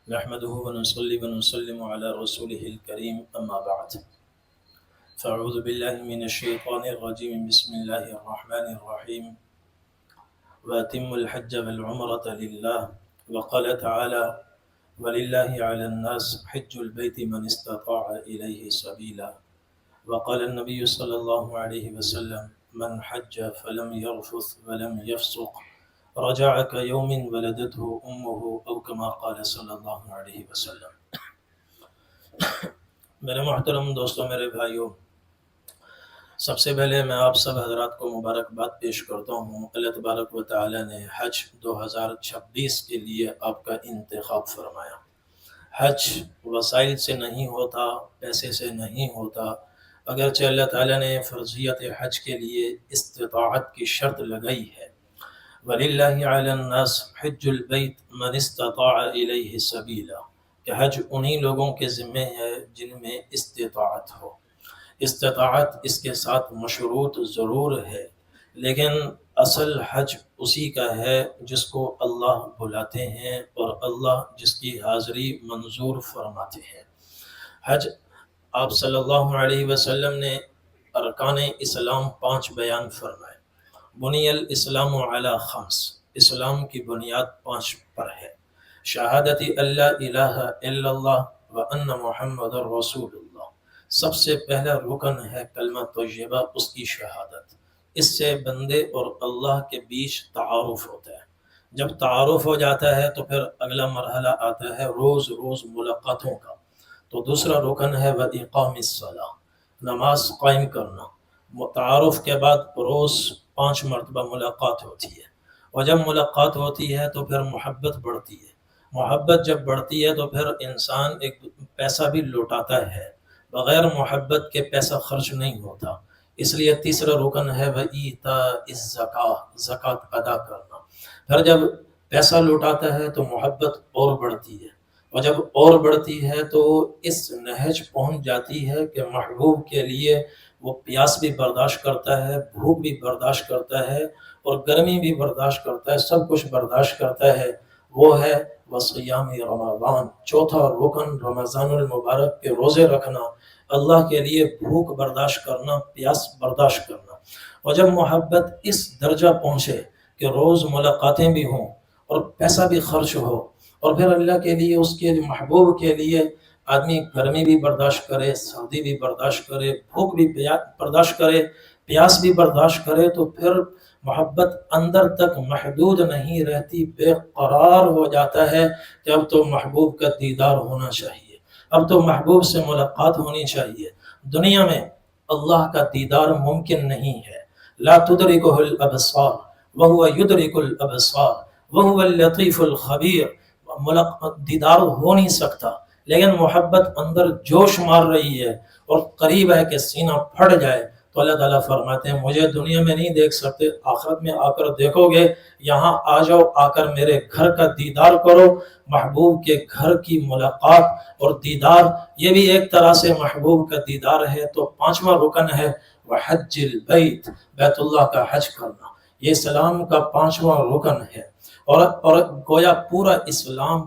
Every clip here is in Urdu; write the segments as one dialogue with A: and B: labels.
A: نحمده ونصلي ونسلم على رسوله الكريم أما بعد فأعوذ بالله من الشيطان الرجيم بسم الله الرحمن الرحيم وأتم الحج والعمرة لله وقال تعالى ولله على الناس حج البيت من استطاع إليه سبيلا وقال النبي صلى الله عليه وسلم من حج فلم يرفث ولم يفسق رجع كيوم ولدته أمه أو كما قال صلی اللہ علیہ وسلم۔ میرے محترم دوستوں، میرے بھائیوں، سب سے پہلے میں آپ سب حضرات کو مبارکباد پیش کرتا ہوں۔ اللہ تبارک و تعالی نے حج 2026 کے لیے آپ کا انتخاب فرمایا۔ حج وسائل سے نہیں ہوتا، پیسے سے نہیں ہوتا، اگرچہ اللہ تعالیٰ نے فرضیت حج کے لیے استطاعت کی شرط لگائی ہے۔ وَلِلَّهِ عَلَى النَّاسِ حِجُّ الْبَيْتِ مَنِ اسْتَطَاعَ إِلَيْهِ سَبِيلًا کہ حج انہی لوگوں کے ذمے ہے جن میں استطاعت ہو۔ استطاعت اس کے ساتھ مشروط ضرور ہے، لیکن اصل حج اسی کا ہے جس کو اللہ بلاتے ہیں اور اللہ جس کی حاضری منظور فرماتے ہیں۔ حج آپ صلی اللہ علیہ وسلم نے ارکان اسلام 5 بیان فرمائے۔ بنی الاسلام علی 5، اسلام کی بنیاد 5 پر ہے۔ شہادت اللہ الہ الا اللہ وان محمد رسول اللہ، سب سے پہلا رکن ہے کلمہ طیبہ، اس کی شہادت۔ اس سے بندے اور اللہ کے بیچ تعارف ہوتا ہے۔ جب تعارف ہو جاتا ہے تو پھر اگلا مرحلہ آتا ہے روز روز ملاقاتوں کا۔ تو دوسرا رکن ہے وَإِقَامِ الصَّلَاةِ، نماز قائم کرنا۔ تعارف کے بعد روز 5 مرتبہ ملاقات ہوتی ہے، اور جب ملاقات ہوتی ہے تو پھر محبت بڑھتی ہے۔ محبت جب بڑھتی ہے تو پھر انسان ایک پیسہ بھی لوٹاتا ہے، بغیر محبت کے پیسہ خرچ نہیں ہوتا۔ اس لیے تیسرا رکن ہے وَإِيتَاءِ الزَّكَاةِ، زکوٰۃ ادا کرنا۔ پھر جب پیسہ لوٹاتا ہے تو محبت اور بڑھتی ہے، اور جب اور بڑھتی ہے تو اس نہج پہنچ جاتی ہے کہ محبوب کے لیے وہ پیاس بھی برداشت کرتا ہے، بھوک بھی برداشت کرتا ہے، اور گرمی بھی برداشت کرتا ہے، سب کچھ برداشت کرتا ہے۔ وہ ہے وصیام رمضان، چوتھا رکن رمضان المبارک کے روزے رکھنا، اللہ کے لیے بھوک برداشت کرنا، پیاس برداشت کرنا۔ اور جب محبت اس درجہ پہنچے کہ روز ملاقاتیں بھی ہوں اور پیسہ بھی خرچ ہو، اور پھر اللہ کے لیے، اس کے محبوب کے لیے آدمی گرمی بھی برداشت کرے، سردی بھی برداشت کرے، بھوک بھی برداشت کرے، پیاس بھی برداشت کرے، تو پھر محبت اندر تک محدود نہیں رہتی، بے قرار ہو جاتا ہے کہ اب تو محبوب کا دیدار ہونا چاہیے، اب تو محبوب سے ملاقات ہونی چاہیے۔ دنیا میں اللہ کا دیدار ممکن نہیں ہے۔ لا تدرکہ الابصار وہو یدرک الابصار وہو اللطیف الخبیر، دیدار ہو نہیں سکتا، لیکن محبت اندر جوش مار رہی ہے اور قریب ہے کہ سینہ پھٹ جائے، تو اللہ تعالیٰ فرماتے ہیں مجھے دنیا میں نہیں دیکھ سکتے، آخرت میں آ کر دیکھو گے، یہاں آ جاؤ، آ کر میرے گھر کا دیدار کرو۔ محبوب کے گھر کی ملاقات اور دیدار، یہ بھی ایک طرح سے محبوب کا دیدار ہے۔ تو 5واں رکن ہے وحج البیت، بیت اللہ کا حج کرنا، یہ اسلام کا 5واں رکن ہے۔ اور گویا پورا اسلام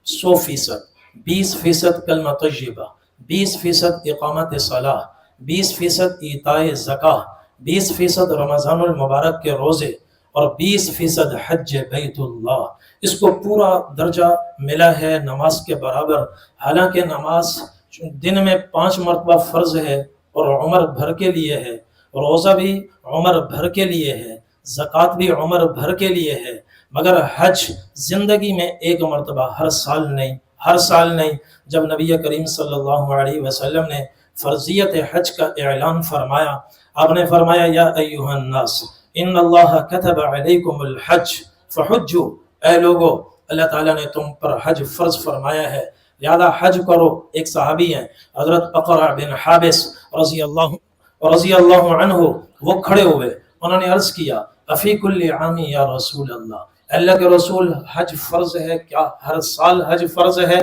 A: 100%، 20% کلمہ طیبہ، 20% اقامت صلاح، 20% ایتاء زکوٰۃ، 20% رمضان المبارک کے روزے، اور 20% حج بیت اللہ، اس کو پورا درجہ ملا ہے نماز کے برابر۔ حالانکہ نماز دن میں 5 مرتبہ فرض ہے اور عمر بھر کے لیے ہے، روزہ بھی عمر بھر کے لیے ہے، زکوٰۃ بھی عمر بھر کے لیے ہے، مگر حج زندگی میں 1 مرتبہ، ہر سال نہیں۔ جب نبی کریم صلی اللہ علیہ وسلم نے فرضیت حج کا اعلان فرمایا، آپ نے فرمایا یا ایھا الناس ان اللہ کتب علیکم الحج فحجوا، اے لوگو، اللہ تعالیٰ نے تم پر حج فرض فرمایا ہے، لہذا حج کرو۔ ایک صحابی ہیں حضرت اقرع بن حابس رضی اللہ عنہ، وہ کھڑے ہوئے، انہوں نے عرض کیا افی کل عام یا رسول اللہ، اللہ کے رسول حج فرض ہے کیا؟ ہر سال حج فرض ہے؟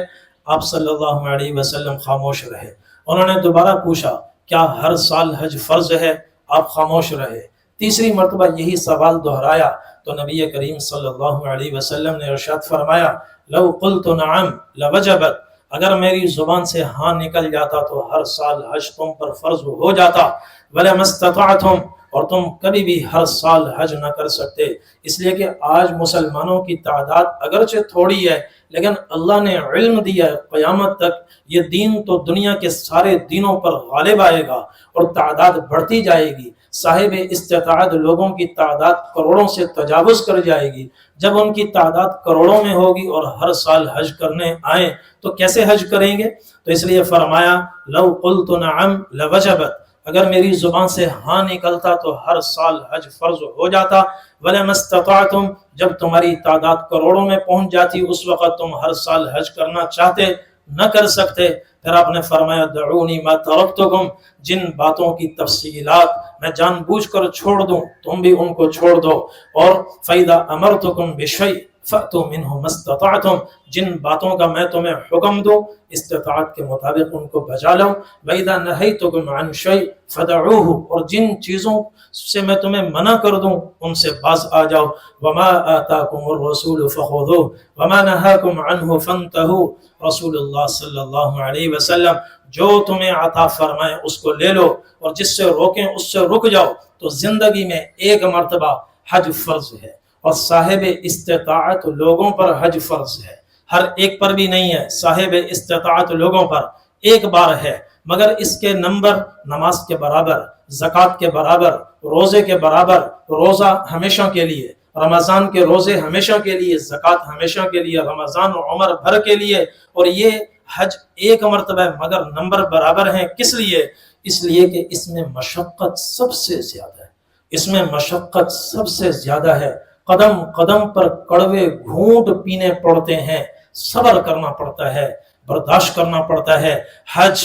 A: آپ صلی اللہ علیہ وسلم خاموش رہے۔ انہوں نے دوبارہ پوچھا کیا ہر سال حج فرض ہے؟ آپ خاموش رہے۔ تیسری مرتبہ یہی سوال دہرایا تو نبی کریم صلی اللہ علیہ وسلم نے ارشاد فرمایا لو قلت نعم لوجبت، اگر میری زبان سے ہاں نکل جاتا تو ہر سال حج تم پر فرض ہو جاتا، ولما استطعتم، اور تم کبھی بھی ہر سال حج نہ کر سکتے۔ اس لیے کہ آج مسلمانوں کی تعداد اگرچہ تھوڑی ہے، لیکن اللہ نے علم دیا ہے قیامت تک یہ دین تو دنیا کے سارے دینوں پر غالب آئے گا اور تعداد بڑھتی جائے گی۔ صاحب استطاعت لوگوں کی تعداد کروڑوں سے تجاوز کر جائے گی۔ جب ان کی تعداد کروڑوں میں ہوگی اور ہر سال حج کرنے آئیں تو کیسے حج کریں گے؟ تو اس لیے فرمایا لو قلت نعم لوجبت، اگر میری زبان سے ہاں نکلتا تو ہر سال حج فرض ہو جاتا، ولما استطعتم، جب تمہاری تعداد کروڑوں میں پہنچ جاتی اس وقت تم ہر سال حج کرنا چاہتے نہ کر سکتے۔ پھر آپ نے فرمایا دعونی ما ترکتکم، جن باتوں کی تفصیلات میں جان بوجھ کر چھوڑ دوں تم بھی ان کو چھوڑ دو، اور فَإِذَا أَمَرْتُكُمْ بِشَيْءٍ فَأْتُوا مِنْهُ مَا اسْتَطَعْتُمْ، جن باتوں کا میں تمہیں حکم دوں استطاعت کے مطابق ان کو بجا لو، وَإِذَا نَهَيْتُكُمْ عَنْ شَيْءٍ فَدَعُوهُ، اور جن چیزوں سے میں تمہیں منع کر دوں ان سے باز آ جاؤ، وَمَا آتَاكُمُ الرَّسُولُ فَخُذُوهُ وَمَا نَهَاكُمْ عَنْهُ فَانْتَهُوا، رسول اللہ صلی اللہ علیہ وسلم جو تمہیں عطا فرمائے اس کو لے لو اور جس سے روکیں اس سے رک جاؤ۔ تو زندگی میں ایک مرتبہ حج فرض ہے اور صاحب استطاعت لوگوں پر حج فرض ہے، ہر ایک پر بھی نہیں ہے، صاحب استطاعت لوگوں پر ایک بار ہے، مگر اس کے نمبر نماز کے برابر، زکوٰۃ کے برابر، روزے کے برابر، روزہ ہمیشہ کے لیے، رمضان کے روزے ہمیشہ کے لیے، زکوٰۃ ہمیشہ کے لیے، رمضان و عمر بھر کے لیے، اور یہ حج ایک مرتبہ ہے مگر نمبر برابر ہیں۔ کس لیے؟ اس لیے کہ اس میں مشقت سب سے زیادہ ہے، اس میں مشقت سب سے زیادہ ہے، قدم قدم پر کڑوے گھونٹ پینے پڑتے ہیں، صبر کرنا پڑتا ہے، برداشت کرنا پڑتا ہے۔ حج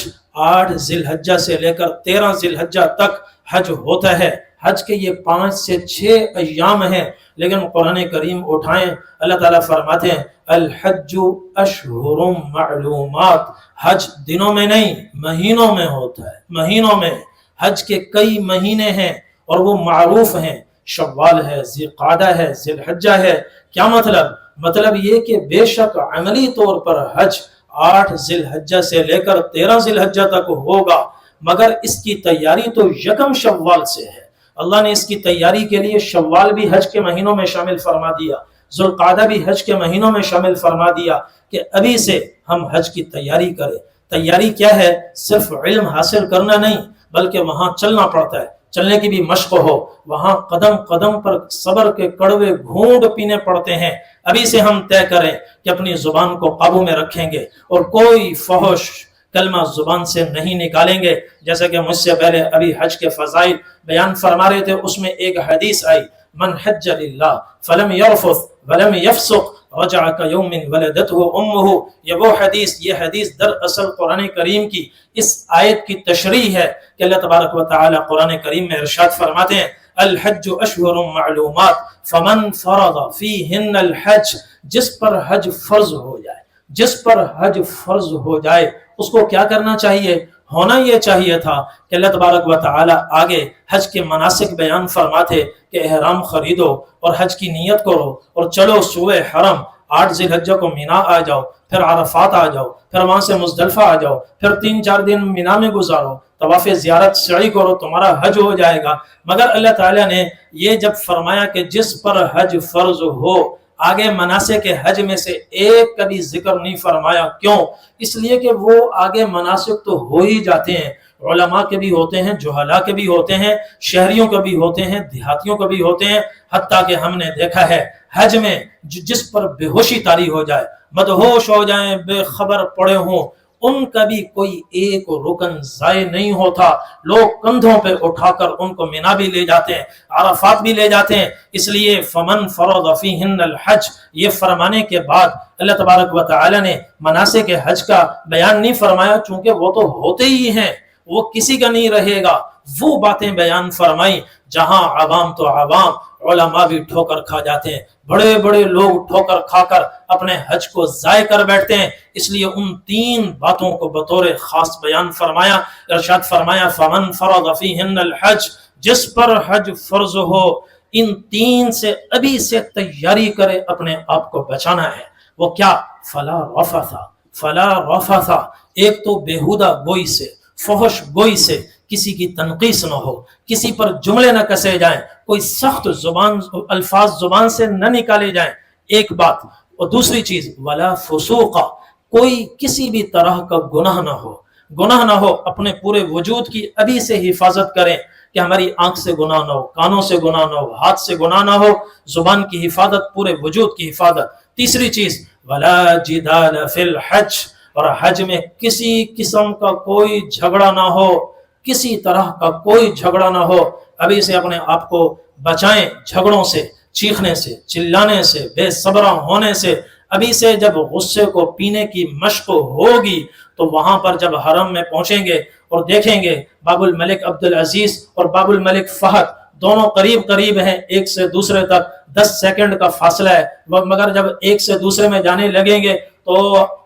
A: 8 ذی الحجہ سے لے کر 13 ذی الحجہ تک حج ہوتا ہے، حج کے یہ 5 سے 6 ایام ہیں، لیکن قرآن کریم اٹھائیں اللہ تعالیٰ فرماتے ہیں الحج اشہر معلومات، حج دنوں میں نہیں مہینوں میں ہوتا ہے، مہینوں میں، حج کے کئی مہینے ہیں اور وہ معروف ہیں، شوال ہے، ذی قعدہ ہے، ذی الحجہ ہے۔ کیا مطلب؟ مطلب یہ کہ بے شک عملی طور پر حج 8 ذی الحجہ سے لے کر 13 ذی الحجہ تک ہوگا، مگر اس کی تیاری تو یکم شوال سے ہے۔ اللہ نے اس کی تیاری کے لیے شوال بھی حج کے مہینوں میں شامل فرما دیا، ذوالقعدہ بھی حج کے مہینوں میں شامل فرما دیا کہ ابھی سے ہم حج کی تیاری کریں۔ تیاری کیا ہے؟ صرف علم حاصل کرنا نہیں بلکہ وہاں چلنا پڑتا ہے، چلنے کی بھی مشق ہو، وہاں قدم قدم پر صبر کے کڑوے گھونٹ پینے پڑتے ہیں۔ ابھی سے ہم طے کریں کہ اپنی زبان کو قابو میں رکھیں گے اور کوئی فحش کلمہ زبان سے نہیں نکالیں گے۔ جیسا کہ مجھ سے پہلے ابھی حج کے فضائل بیان فرما رہے تھے، اس میں ایک حدیث آئی من حج للہ فلم یرفث ولم یفسق رجع کیوم ولدتہ امہ، یہ حدیث دراصل قرآن کریم کی اس آیت کی تشریح ہے کہ اللہ تبارک و تعالی قرآن کریم میں ارشاد فرماتے ہیں الحج اشہر معلومات فمن فرض فیہن الحج، جس پر حج فرض ہو جائے، جس پر حج فرض ہو جائے اس کو کیا کرنا چاہیے؟ ہونا یہ چاہیے تھا کہ اللہ تبارک و تعالی آگے حج کے مناسک بیان فرماتے کہ احرام خریدو اور حج کی نیت کرو اور چلو سوئے حرم، 8 ذی الحجہ کو مینا آ جاؤ، پھر عرفات آ جاؤ، پھر وہاں سے مزدلفہ آ جاؤ، پھر 3-4 دن مینا میں گزارو، طواف زیارت سعی کرو، تمہارا حج ہو جائے گا۔ مگر اللہ تعالیٰ نے یہ جب فرمایا کہ جس پر حج فرض ہو، آگے مناسک حج میں سے ایک کا بھی ذکر نہیں فرمایا۔ کیوں؟ اس لیے کہ وہ آگے مناسک تو ہو ہی جاتے ہیں، علماء کے بھی ہوتے ہیں، جہلاء کے بھی ہوتے ہیں، شہریوں کے بھی ہوتے ہیں، دیہاتیوں کے بھی ہوتے ہیں، حتیٰ کہ ہم نے دیکھا ہے حج میں جس پر بے ہوشی طاری ہو جائے، مدہوش ہو جائیں، بے خبر پڑے ہوں، ان کا بھی کوئی ایک رکن ضائع نہیں ہوتا، لوگ کندھوں پہ اٹھا کر ان کو مینا بھی لے جاتے ہیں، عرفات بھی لے جاتے ہیں۔ اس لیے فمن فرض فیہن الحج، یہ فرمانے کے بعد اللہ تبارک و تعالی نے مناسک حج کا بیان نہیں فرمایا، چونکہ وہ تو ہوتے ہی ہیں، وہ کسی کا نہیں رہے گا، وہ باتیں بیان فرمائی جہاں عوام تو عوام، علماء بھی ٹھوکر کھا جاتے ہیں، بڑے بڑے لوگ ٹھوکر کھا کر اپنے حج کو ضائع کر بیٹھتے ہیں۔ اس لیے ان 3 باتوں کو بطور خاص بیان فرمایا، ارشاد فرمایا فمن فرض فیہن الحج، جس پر حج فرض ہو ان تین سے ابھی سے تیاری کرے، اپنے آپ کو بچانا ہے۔ وہ کیا؟ فلا رفث، فلا رفث، ایک تو بیہودہ گوئی سے، فحش گوئی سے، کسی کی تنقیص نہ ہو، کسی پر جملے نہ کسے جائیں، کوئی سخت الفاظ زبان سے نہ نکالے جائیں، ایک بات۔ اور دوسری چیز ولا فسوق، کوئی کسی بھی طرح کا گناہ نہ ہو، گناہ نہ ہو، اپنے پورے وجود کی ابھی سے حفاظت کریں کہ ہماری آنکھ سے گناہ نہ ہو، کانوں سے گناہ نہ ہو، ہاتھ سے گناہ نہ ہو، زبان کی حفاظت، پورے وجود کی حفاظت۔ تیسری چیز ولا جدال فی الحج، اور حج میں کسی قسم کا کوئی جھگڑا نہ ہو، کسی طرح کا کوئی جھگڑا نہ ہو۔ ابھی سے اپنے آپ کو بچائیں جھگڑوں سے، چیخنے سے، چلانے سے، بے صبر ہونے سے۔ ابھی سے جب غصے کو پینے کی مشق ہوگی تو وہاں پر جب حرم میں پہنچیں گے اور دیکھیں گے باب الملک عبدالعزیز اور باب الملک فہد دونوں قریب قریب ہیں، ایک سے دوسرے تک 10 سیکنڈ کا فاصلہ ہے، مگر جب ایک سے دوسرے میں جانے لگیں گے تو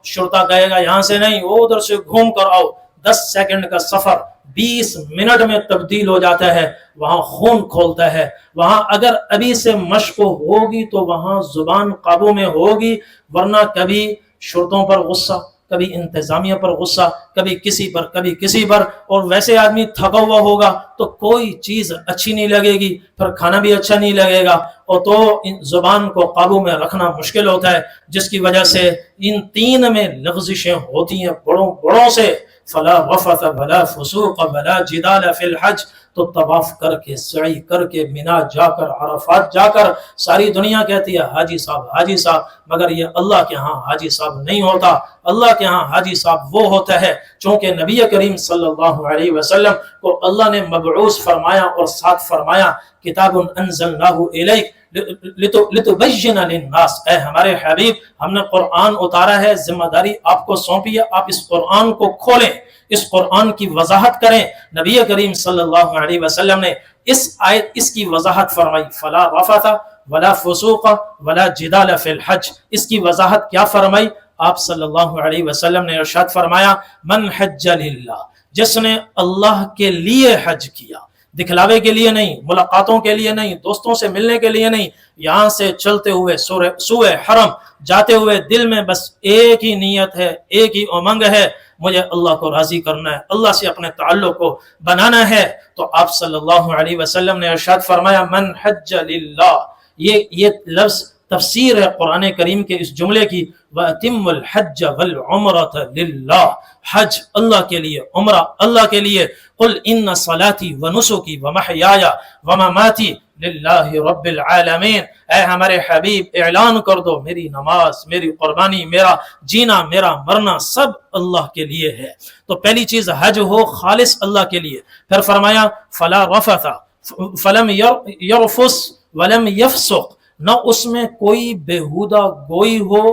A: شرطا کہے گا یہاں سے نہیں، وہ ادھر سے گھوم کر آؤ۔ 10 سیکنڈ کا سفر 20 منٹ میں تبدیل ہو جاتا ہے، وہاں خون کھولتا ہے۔ وہاں اگر ابھی سے مشق ہوگی تو وہاں زبان قابو میں ہوگی، ورنہ کبھی شرطوں پر غصہ، کبھی انتظامیہ پر غصہ، کبھی کسی پر، کبھی کسی پر، اور ویسے آدمی تھکا ہوا ہوگا تو کوئی چیز اچھی نہیں لگے گی، پھر کھانا بھی اچھا نہیں لگے گا، اور تو زبان کو قابو میں رکھنا مشکل ہوتا ہے، جس کی وجہ سے ان تین میں لغزشیں ہوتی ہیں بڑوں بڑوں سے۔ فلا رفث ولا فسوق ولا جدال فی الحج، تو طواف کر کے، سعی کر کے، مینا جا کر، عرفات جا کر ساری دنیا کہتی ہے حاجی صاحب، حاجی صاحب، مگر یہ اللہ کے ہاں حاجی صاحب نہیں ہوتا۔ اللہ کے ہاں حاجی صاحب وہ ہوتا ہے چونکہ نبی کریم صلی اللہ علیہ وسلم کو اللہ نے مبعوث فرمایا اور ساتھ فرمایا کتاب انزلناہ الیک لتبین للناس، اے ہمارے حبیب ہم نے قرآن اتارا ہے، ذمہ داری آپ کو سونپی ہے، آپ اس قرآن کو کھولیں، اس قرآن کی وضاحت کریں۔ نبی کریم صلی اللہ علیہ وسلم نے اس کی وضاحت فرمائی، فلا رفث ولا فسوق ولا جدال فی الحج۔ اس کی وضاحت کیا فرمائی؟ آپ صلی اللہ علیہ وسلم نے ارشاد فرمایا من حج للہ، جس نے اللہ کے لیے حج کیا، دکھلاوے کے لیے نہیں، ملاقاتوں کے لیے نہیں، دوستوں سے ملنے کے لیے نہیں، یہاں سے چلتے ہوئے سوئے حرم جاتے ہوئے دل میں بس ایک ہی نیت ہے، ایک ہی امنگ ہے، مجھے اللہ کو راضی کرنا ہے، اللہ سے اپنے تعلق کو بنانا ہے۔ تو آپ صلی اللہ علیہ وسلم نے ارشاد فرمایا من حج للہ، یہ لفظ تفسیر ہے قرآن کریم کے اس جملے کی، وَأَتِمُّ الْحَجَّ وَالْعُمْرَةَ لِلَّهِ، حج اللہ کے لیے، عمرہ اللہ کے لیے۔ قُلْ إِنَّ صَلَاتِي وَنُسُكِي وَمَحْيَايَ وَمَمَاتِي لِلَّهِ رَبِّ الْعَالَمِينَ، اے ہمارے حبیب اعلان کر دو میری نماز، میری قربانی، میرا جینا، میرا مرنا سب اللہ کے لیے ہے۔ تو پہلی چیز حج ہو خالص اللہ کے لیے۔ پھر فرمایا فلا رفث فلم یرفث ولم یفسق، نہ اس میں کوئی بیہودہ گوئی ہو،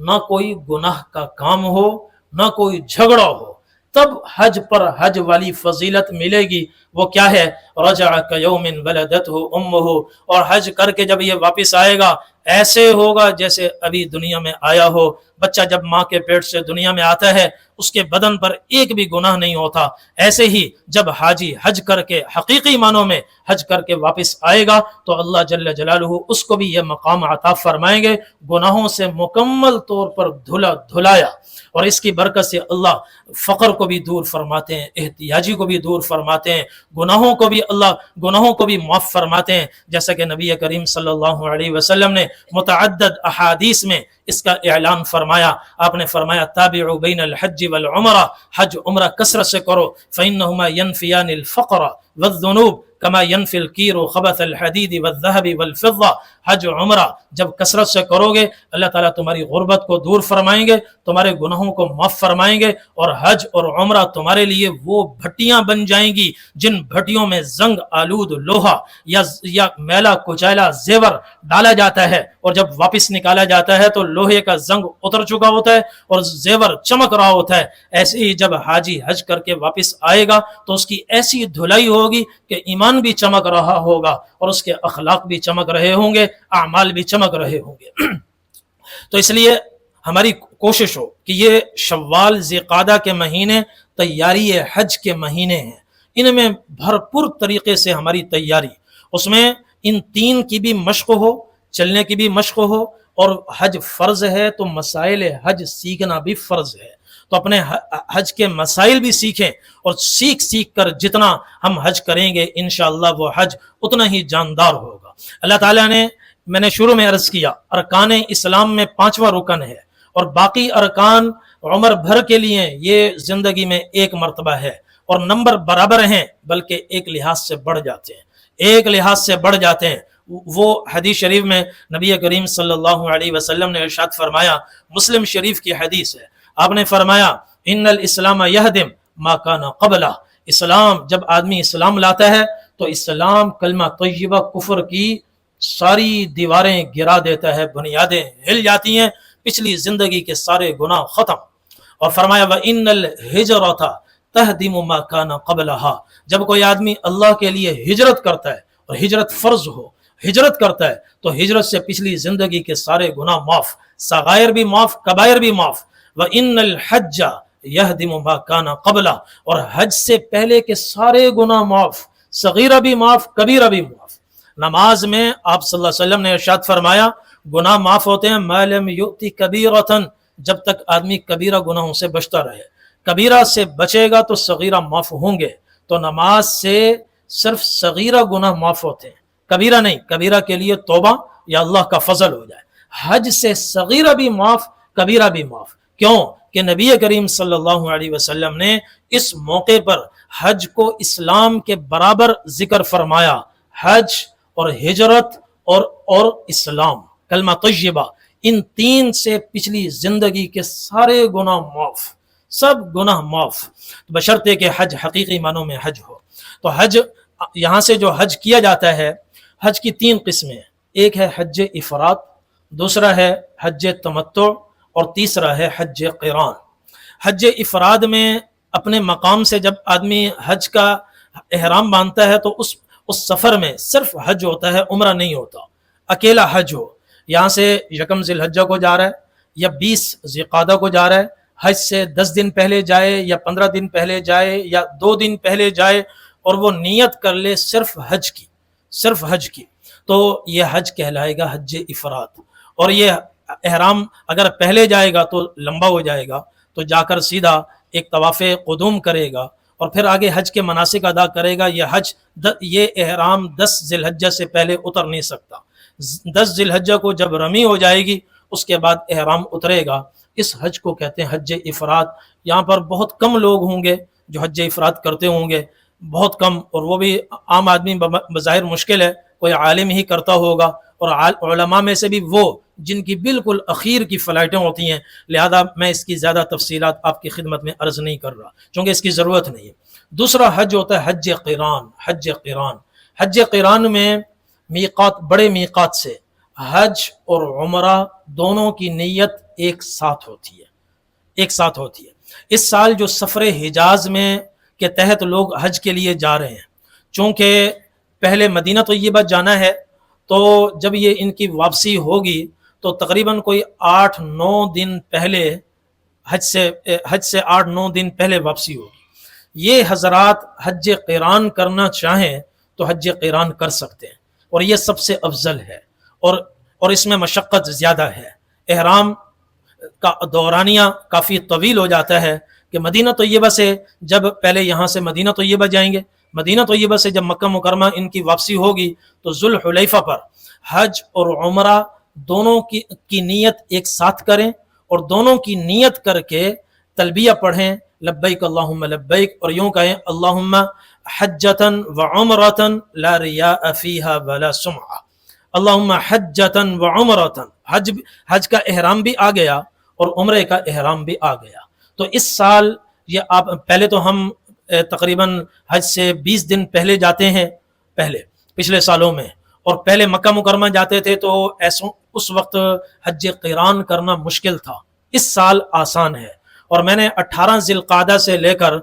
A: نہ کوئی گناہ کا کام ہو، نہ کوئی جھگڑا ہو، تب حج پر حج والی فضیلت ملے گی۔ وہ کیا ہے؟ رجع کیوم ولدتہ امہ، اور حج کر کے جب یہ واپس آئے گا ایسے ہوگا جیسے ابھی دنیا میں آیا ہو۔ بچہ جب ماں کے پیٹ سے دنیا میں آتا ہے اس کے بدن پر ایک بھی گناہ نہیں ہوتا، ایسے ہی جب حاجی حج کر کے حقیقی معنوں میں حج کر کے واپس آئے گا تو اللہ جل جلالہ اس کو بھی یہ مقام عطا فرمائیں گے، گناہوں سے مکمل طور پر دھلایا۔ اور اس کی برکت سے اللہ فقر کو بھی دور فرماتے ہیں، احتیاجی کو بھی دور فرماتے ہیں، گناہوں کو بھی معاف فرماتے ہیں، جیسا کہ نبی کریم صلی اللہ علیہ وسلم نے متعدد احادیث میں اس کا اعلان فرمایا۔ آپ نے فرمایا تابعوا بین الحج والعمرہ، حج عمرہ کثرت سے کرو، فإنہما ینفیان الفقر والذنوب کما ینفی الکیر خبث الحدید والذہب والفضہ۔ حج عمرہ جب کثرت سے کرو گے اللہ تعالیٰ تمہاری غربت کو دور فرمائیں گے، تمہارے گناہوں کو معاف فرمائیں گے، اور حج اور عمرہ تمہارے لیے وہ بھٹیاں بن جائیں گی جن بھٹیوں میں زنگ آلود لوہا یا میلا کچیلا زیور ڈالا جاتا ہے، اور جب واپس نکالا جاتا ہے تو لوہے کا زنگ اتر چکا ہوتا ہے اور زیور چمک رہا ہوتا ہے۔ ایسے ہی جب حاجی حج کر کے واپس آئے گا تو اس کی ایسی دھلائی ہوگی کہ ایمان بھی چمک رہا ہوگا اور اس کے اخلاق بھی چمک رہے ہوں گے، اعمال بھی چمک رہے ہوں گے۔ تو اس لیے ہماری کوشش ہو کہ یہ شوال ذی قعدہ کے مہینے تیاری حج کے مہینے ہیں، ان میں بھرپور طریقے سے ہماری تیاری، اس میں ان 3 کی بھی مشق ہو، چلنے کی بھی مشق ہو، اور حج فرض ہے تو مسائل حج سیکھنا بھی فرض ہے، تو اپنے حج کے مسائل بھی سیکھیں، اور سیکھ کر جتنا ہم حج کریں گے انشاءاللہ وہ حج اتنا ہی جاندار ہوگا۔ اللہ تعالیٰ نے، میں نے شروع میں عرض کیا، ارکان اسلام میں 5واں رکن ہے، اور باقی ارکان عمر بھر کے لیے یہ زندگی میں ایک مرتبہ ہے، اور نمبر برابر ہیں بلکہ ایک لحاظ سے بڑھ جاتے ہیں، ایک لحاظ سے بڑھ جاتے ہیں۔ وہ حدیث شریف میں نبی کریم صلی اللہ علیہ وسلم نے ارشاد فرمایا، مسلم شریف کی حدیث ہے، آپ نے فرمایا ان الاسلام یہدم ما کان قبلہ، اسلام، جب آدمی اسلام لاتا ہے تو اسلام کلمہ طیبہ کفر کی ساری دیواریں گرا دیتا ہے، بنیادیں ہل جاتی ہیں، پچھلی زندگی کے سارے گناہ ختم۔ اور فرمایا وَإِنَّ الْهِجْرَةَ تَهْدِمُ مَا كَانَ قَبْلَهَا، جب کوئی آدمی اللہ کے لیے ہجرت کرتا ہے، اور ہجرت فرض ہو، ہجرت کرتا ہے تو ہجرت سے پچھلی زندگی کے سارے گناہ معاف، صغائر بھی معاف، کبائر بھی معاف۔ وَإِنَّ الْحَجَّ يَهْدِمُ مَا كَانَ قَبْلَهَا، اور حج سے پہلے کے سارے گناہ معاف، صغیرہ بھی معاف، کبیرہ بھی معاف۔ نماز میں آپ صلی اللہ علیہ وسلم نے ارشاد فرمایا گناہ معاف ہوتے ہیں ما لم یؤتی کبیرۃ، جب تک آدمی کبیرہ گناہوں سے بچتا رہے، کبیرہ سے بچے گا تو صغیرہ معاف ہوں گے، تو نماز سے صرف صغیرہ گناہ معاف ہوتے ہیں، کبیرہ نہیں، کبیرہ کے لیے توبہ یا اللہ کا فضل ہو جائے۔ حج سے صغیرہ بھی معاف، کبیرہ بھی معاف، کیوں کہ نبی کریم صلی اللہ علیہ وسلم نے اس موقع پر حج کو اسلام کے برابر ذکر فرمایا، حج اور ہجرت اور اسلام، کلمہ طیبہ، ان 3 سے پچھلی زندگی کے سارے گناہ معاف، سب گناہ معاف، بشرطے کہ حج حقیقی معنوں میں حج ہو۔ تو حج، یہاں سے جو حج کیا جاتا ہے، حج کی 3 قسمیں، ایک ہے حج افراد، دوسرا ہے حج تمتع، اور تیسرا ہے حج قران۔ حج افراد میں اپنے مقام سے جب آدمی حج کا احرام باندھتا ہے تو اس سفر میں صرف حج ہوتا ہے، عمرہ نہیں ہوتا، اکیلا حج ہو، یہاں سے یکم ذی الحجہ کو جا رہا ہے یا 20 ذی القعدہ کو جا رہا ہے، حج سے 10 دن پہلے جائے یا 15 دن پہلے جائے یا 2 دن پہلے جائے، اور وہ نیت کر لے صرف حج کی، صرف حج کی، تو یہ حج کہلائے گا حج افراد۔ اور یہ احرام اگر پہلے جائے گا تو لمبا ہو جائے گا، تو جا کر سیدھا ایک طواف قدوم کرے گا، اور پھر آگے حج کے مناسک ادا کرے گا۔ یہ احرام 10 ذی الحجہ سے پہلے اتر نہیں سکتا، 10 ذی الحجہ کو جب رمی ہو جائے گی اس کے بعد احرام اترے گا۔ اس حج کو کہتے ہیں حج افراد۔ یہاں پر بہت کم لوگ ہوں گے جو حج افراد کرتے ہوں گے، بہت کم، اور وہ بھی عام آدمی بظاہر مشکل ہے، کوئی عالم ہی کرتا ہوگا، اور علماء میں سے بھی وہ جن کی بالکل اخیر کی فلائٹیں ہوتی ہیں، لہذا میں اس کی زیادہ تفصیلات آپ کی خدمت میں عرض نہیں کر رہا چونکہ اس کی ضرورت نہیں ہے۔ دوسرا حج ہوتا ہے حج قران۔ حج قران، حج قران میں میقات، بڑے میقات سے حج اور عمرہ دونوں کی نیت ایک ساتھ ہوتی ہے، ایک ساتھ ہوتی ہے۔ اس سال جو سفر حجاز میں کے تحت لوگ حج کے لیے جا رہے ہیں، چونکہ پہلے مدینہ طیبہ جانا ہے، تو جب یہ ان کی واپسی ہوگی تو تقریباً کوئی 8-9 دن پہلے، حج سے 8-9 دن پہلے واپسی ہوگی۔ یہ حضرات حج قران کرنا چاہیں تو حج قران کر سکتے ہیں، اور یہ سب سے افضل ہے، اور اس میں مشقت زیادہ ہے، احرام کا دورانیہ کافی طویل ہو جاتا ہے، کہ مدینہ طیبہ سے جب پہلے یہاں سے مدینہ طیبہ جائیں گے، مدینہ طیبہ سے جب مکہ مکرمہ ان کی واپسی ہوگی تو ذوالحلیفہ پر حج اور عمرہ دونوں کی نیت ایک ساتھ کریں، اور دونوں کی نیت کر کے تلبیہ پڑھیں، لبیک اللہم لبیک، اور یوں کہیں اللہم حجۃ وعمرۃ لا ریاء فیہا ولا سمعہ، اللہم حجۃ وعمرۃ، حج کا احرام بھی آ گیا اور عمرے کا احرام بھی آ گیا۔ تو اس سال یہ آپ پہلے تو ہم تقریباً حج سے 20 دن پہلے جاتے ہیں، پچھلے سالوں میں، اور پہلے مکہ مکرمہ جاتے تھے تو اس وقت حج قران کرنا مشکل تھا۔ اس سال آسان ہے، اور میں نے 18 ذی القعدہ سے لے کر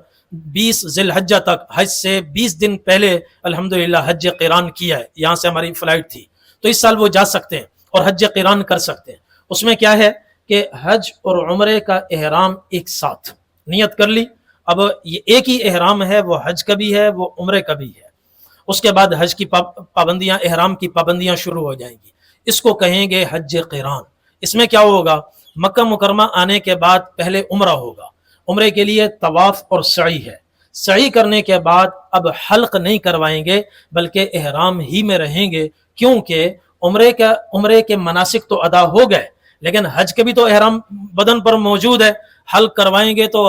A: 20 ذی الحجہ تک حج سے 20 دن پہلے الحمدللہ حج قران کیا ہے، یہاں سے ہماری فلائٹ تھی، تو اس سال وہ جا سکتے ہیں اور حج قران کر سکتے ہیں۔ اس میں کیا ہے کہ حج اور عمرے کا احرام ایک ساتھ نیت کر لی، اب یہ ایک ہی احرام ہے، وہ حج کا بھی ہے، وہ عمرے کا بھی ہے۔ اس کے بعد حج کی پابندیاں، احرام کی پابندیاں شروع ہو جائیں گی، اس کو کہیں گے حج قران۔ اس میں کیا ہوگا، مکہ مکرمہ آنے کے بعد پہلے عمرہ ہوگا، عمرے کے لیے طواف اور سعی ہے، سعی کرنے کے بعد اب حلق نہیں کروائیں گے بلکہ احرام ہی میں رہیں گے، کیونکہ عمرے کے مناسک تو ادا ہو گئے لیکن حج کے بھی تو احرام بدن پر موجود ہے، حلق کروائیں گے تو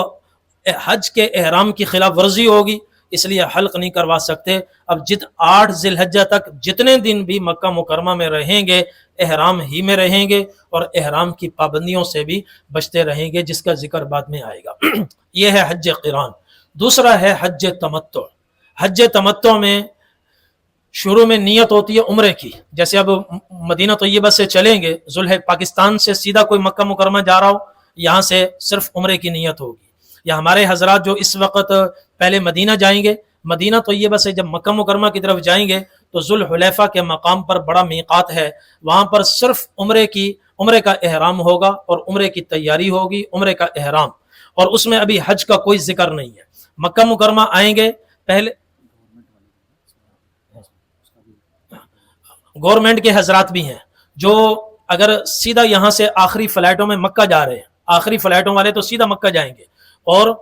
A: حج کے احرام کی خلاف ورزی ہوگی، اس لیے حلق نہیں کروا سکتے۔ اب 8 ذی الحجہ تک جتنے دن بھی مکہ مکرمہ میں رہیں گے احرام ہی میں رہیں گے اور احرام کی پابندیوں سے بھی بچتے رہیں گے، جس کا ذکر بعد میں آئے گا۔ یہ ہے حج قران۔ دوسرا ہے حج تمتع۔ حج تمتع میں شروع میں نیت ہوتی ہے عمرے کی، جیسے اب مدینہ طیبہ سے چلیں گے، پاکستان سے سیدھا کوئی مکہ مکرمہ جا رہا ہو، یہاں سے صرف عمرے کی نیت ہوگی، یا ہمارے حضرات جو اس وقت پہلے مدینہ جائیں گے، مدینہ طیبہ سے جب مکہ مکرمہ کی طرف جائیں گے تو ذوالحلیفہ کے مقام پر بڑا میقات ہے، وہاں پر صرف عمرے کا احرام ہوگا اور عمرے کی تیاری ہوگی، عمرے کا احرام، اور اس میں ابھی حج کا کوئی ذکر نہیں ہے۔ مکہ مکرمہ آئیں گے پہلے، گورنمنٹ کے حضرات بھی ہیں جو اگر سیدھا یہاں سے آخری فلائٹوں میں مکہ جا رہے ہیں، آخری فلائٹوں والے تو سیدھا مکہ جائیں گے، اور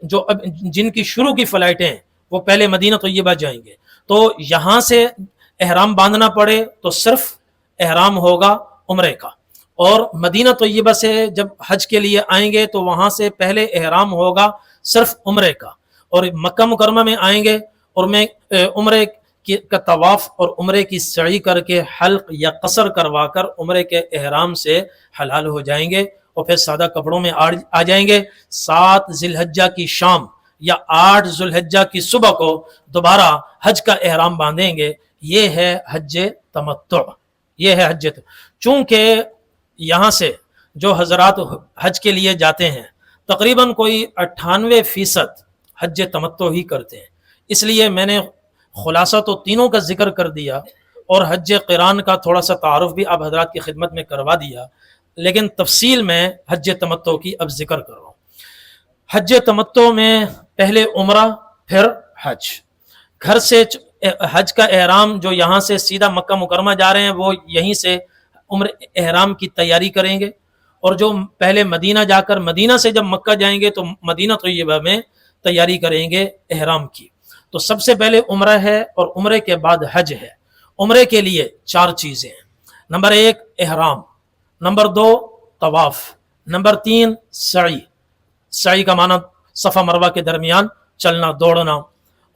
A: جو جن کی شروع کی فلائٹیں ہیں وہ پہلے مدینہ طیبہ جائیں گے، تو یہاں سے احرام باندھنا پڑے تو صرف احرام ہوگا عمرے کا، اور مدینہ طیبہ سے جب حج کے لیے آئیں گے تو وہاں سے پہلے احرام ہوگا صرف عمرے کا، اور مکہ مکرمہ میں آئیں گے اور میں عمرے کا طواف اور عمرے کی سعی کر کے حلق یا قصر کروا کر عمرے کے احرام سے حلال ہو جائیں گے، اور پھر سادہ کپڑوں میں آ جائیں گے۔ 7 ذی الحجہ کی شام یا 8 ذی الحجہ کی صبح کو دوبارہ حج کا احرام باندھیں گے۔ یہ ہے حج تمتع، یہ ہے حج تمتع۔ چونکہ یہاں سے جو حضرات حج کے لیے جاتے ہیں تقریباً کوئی 98% حج تمتع ہی کرتے ہیں، اس لیے میں نے خلاصہ تو تینوں کا ذکر کر دیا اور حج قران کا تھوڑا سا تعارف بھی آپ حضرات کی خدمت میں کروا دیا، لیکن تفصیل میں حج تمتع کی اب ذکر کر رہا ہوں۔ حج تمتع میں پہلے عمرہ پھر حج، گھر سے حج کا احرام جو یہاں سے سیدھا مکہ مکرمہ جا رہے ہیں وہ یہیں سے احرام کی تیاری کریں گے، اور جو پہلے مدینہ جا کر مدینہ سے جب مکہ جائیں گے تو مدینہ طیبہ میں تیاری کریں گے احرام کی۔ تو سب سے پہلے عمرہ ہے اور عمرے کے بعد حج ہے۔ عمرے کے لیے 4 چیزیں ہیں، نمبر 1 احرام، نمبر 2 طواف، نمبر 3 سعی، سعی کا معنی صفا مروہ کے درمیان چلنا دوڑنا،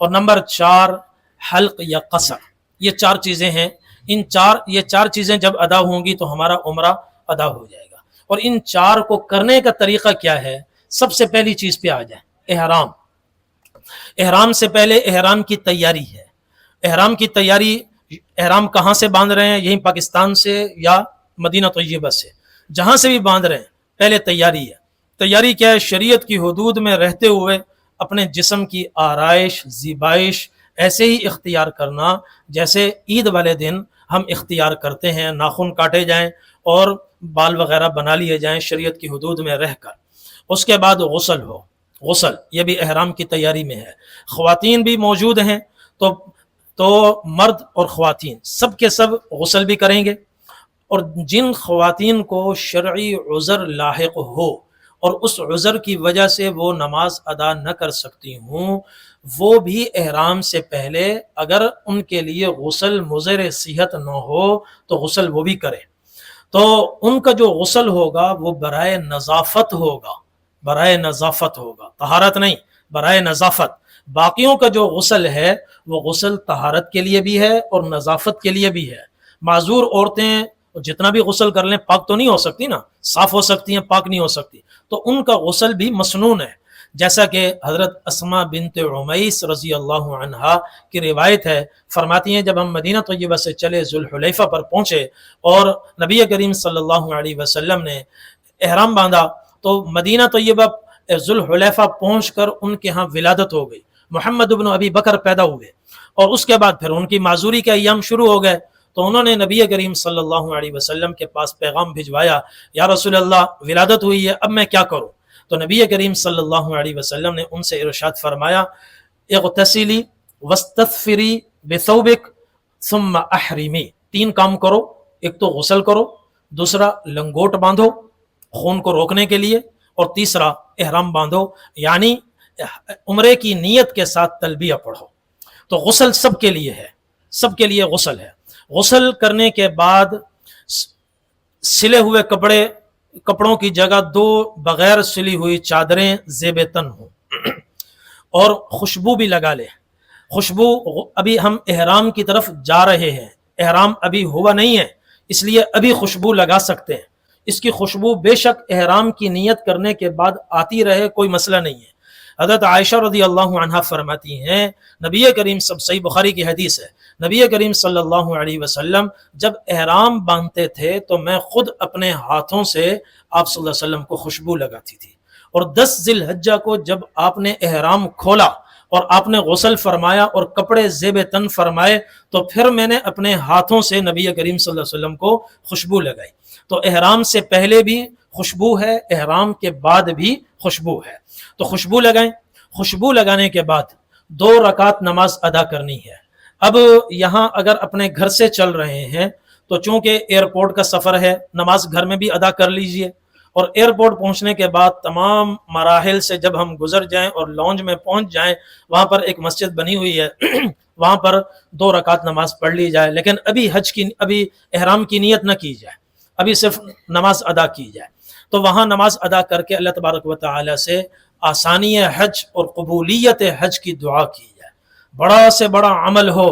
A: اور نمبر 4 حلق یا قصر۔ یہ 4 چیزیں ہیں، یہ 4 چیزیں جب ادا ہوں گی تو ہمارا عمرہ ادا ہو جائے گا۔ اور ان 4 کو کرنے کا طریقہ کیا ہے، سب سے پہلی چیز پہ آ جائیں، احرام۔ احرام سے پہلے احرام کی تیاری ہے۔ احرام کی تیاری، احرام کہاں سے باندھ رہے ہیں، یہیں پاکستان سے یا مدینہ طیبہ سے، جہاں سے بھی باندھ رہے ہیں پہلے تیاری ہے۔ تیاری کیا ہے، شریعت کی حدود میں رہتے ہوئے اپنے جسم کی آرائش زیبائش ایسے ہی اختیار کرنا جیسے عید والے دن ہم اختیار کرتے ہیں، ناخن کاٹے جائیں اور بال وغیرہ بنا لیے جائیں شریعت کی حدود میں رہ کر۔ اس کے بعد غسل ہو، غسل یہ بھی احرام کی تیاری میں ہے۔ خواتین بھی موجود ہیں تو مرد اور خواتین سب کے سب غسل بھی کریں گے، اور جن خواتین کو شرعی عذر لاحق ہو اور اس عذر کی وجہ سے وہ نماز ادا نہ کر سکتی ہوں، وہ بھی احرام سے پہلے اگر ان کے لیے غسل مضر صحت نہ ہو تو غسل وہ بھی کرے۔ تو ان کا جو غسل ہوگا وہ برائے نظافت ہوگا، برائے نظافت ہوگا، طہارت نہیں، برائے نظافت۔ باقیوں کا جو غسل ہے وہ غسل طہارت کے لیے بھی ہے اور نظافت کے لیے بھی ہے۔ معذور عورتیں جتنا بھی غسل کر لیں پاک تو نہیں ہو سکتی نا، صاف ہو سکتی ہیں پاک نہیں ہو سکتی، تو ان کا غسل بھی مسنون ہے، جیسا کہ حضرت اسماء بنت عمیس رضی اللہ عنہا کی روایت ہے، فرماتی ہیں جب ہم مدینہ طیبہ سے چلے ذوالحلیفہ پر پہنچے اور نبی کریم صلی اللہ علیہ وسلم نے احرام باندھا تو مدینہ طیبہ ذوالحلیفہ پہنچ کر ان کے ہاں ولادت ہو گئی، محمد بن ابی بکر پیدا ہوئے، اور اس کے بعد پھر ان کی معذوری کے ایام شروع ہو گئے، تو انہوں نے نبی کریم صلی اللہ علیہ وسلم کے پاس پیغام بھجوایا، یا رسول اللہ ولادت ہوئی ہے اب میں کیا کروں؟ تو نبی کریم صلی اللہ علیہ وسلم نے ان سے ارشاد فرمایا اغتسلی واستغفری بثوبک ثم احرمی، 3 کام کرو، ایک تو غسل کرو، دوسرا لنگوٹ باندھو خون کو روکنے کے لیے، اور تیسرا احرام باندھو، یعنی عمرے کی نیت کے ساتھ تلبیہ پڑھو۔ تو غسل سب کے لیے ہے، سب کے لیے غسل ہے۔ غسل کرنے کے بعد سلے ہوئے کپڑوں کی جگہ 2 بغیر سلی ہوئی چادریں زیب تن ہوں، اور خوشبو بھی لگا لے۔ خوشبو، ابھی ہم احرام کی طرف جا رہے ہیں، احرام ابھی ہوا نہیں ہے، اس لیے ابھی خوشبو لگا سکتے ہیں۔ اس کی خوشبو بے شک احرام کی نیت کرنے کے بعد آتی رہے، کوئی مسئلہ نہیں ہے۔ حضرت عائشہ رضی اللہ عنہا فرماتی ہیں، نبی کریم، سب صحیح بخاری کی حدیث ہے، نبی کریم صلی اللہ علیہ وسلم جب احرام باندھتے تھے تو میں خود اپنے ہاتھوں سے آپ صلی اللہ علیہ وسلم کو خوشبو لگاتی تھی، اور 10 ذی الحجہ کو جب آپ نے احرام کھولا اور آپ نے غسل فرمایا اور کپڑے زیب تن فرمائے، تو پھر میں نے اپنے ہاتھوں سے نبی کریم صلی اللہ علیہ وسلم کو خوشبو لگائی۔ تو احرام سے پہلے بھی خوشبو ہے، احرام کے بعد بھی خوشبو ہے، تو خوشبو لگائیں۔ خوشبو لگانے کے بعد 2 رکعت نماز ادا کرنی ہے۔ اب یہاں اگر اپنے گھر سے چل رہے ہیں تو چونکہ ایئرپورٹ کا سفر ہے، نماز گھر میں بھی ادا کر لیجئے، اور ایئرپورٹ پہنچنے کے بعد تمام مراحل سے جب ہم گزر جائیں اور لانج میں پہنچ جائیں، وہاں پر ایک مسجد بنی ہوئی ہے، وہاں پر 2 رکعت نماز پڑھ لی جائے، لیکن ابھی احرام کی نیت نہ کی جائے، ابھی صرف نماز ادا کی جائے۔ تو وہاں نماز ادا کر کے اللہ تبارک و تعالی سے آسانی حج اور قبولیت حج کی دعا کی جائے۔ بڑا سے بڑا عمل ہو،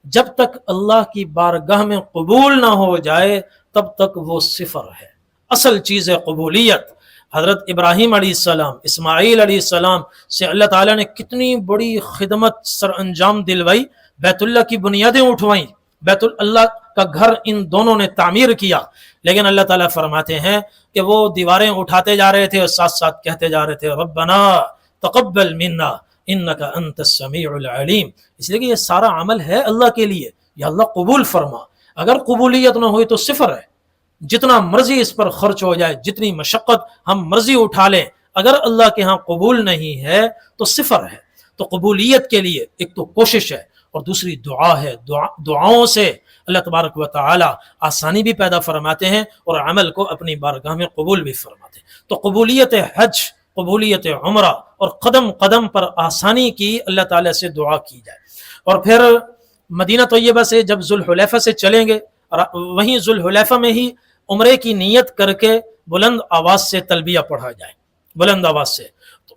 A: جب تک اللہ کی بارگاہ میں قبول نہ ہو جائے تب تک وہ صفر ہے۔ اصل چیز ہے قبولیت۔ حضرت ابراہیم علیہ السلام، اسماعیل علیہ السلام سے اللہ تعالیٰ نے کتنی بڑی خدمت سر انجام دلوائی، بیت اللہ کی بنیادیں اٹھوائیں، بیت اللہ کا گھر ان دونوں نے تعمیر کیا، لیکن اللہ تعالیٰ فرماتے ہیں کہ وہ دیواریں اٹھاتے جا رہے تھے اور ساتھ ساتھ کہتے جا رہے تھے ربنا تقبل منا انک انت السمیع العلیم، اس لیے کہ یہ سارا عمل ہے اللہ کے لیے، یا اللہ قبول فرما۔ اگر قبولیت نہ ہوئی تو صفر ہے، جتنا مرضی اس پر خرچ ہو جائے، جتنی مشقت ہم مرضی اٹھا لیں، اگر اللہ کے ہاں قبول نہیں ہے تو صفر ہے۔ تو قبولیت کے لیے ایک تو کوشش ہے اور دوسری دعا ہے، دعاؤں سے اللہ تبارک و تعالی آسانی بھی پیدا فرماتے ہیں اور عمل کو اپنی بارگاہ میں قبول بھی فرماتے ہیں۔ تو قبولیت حج، قبولیت عمرہ اور قدم قدم پر آسانی کی اللہ تعالیٰ سے دعا کی جائے۔ اور پھر مدینہ طیبہ سے جب ذوالحلیفہ سے چلیں گے، وہیں ذوالحلیفہ میں ہی عمرے کی نیت کر کے بلند آواز سے تلبیہ پڑھا جائے، بلند آواز سے،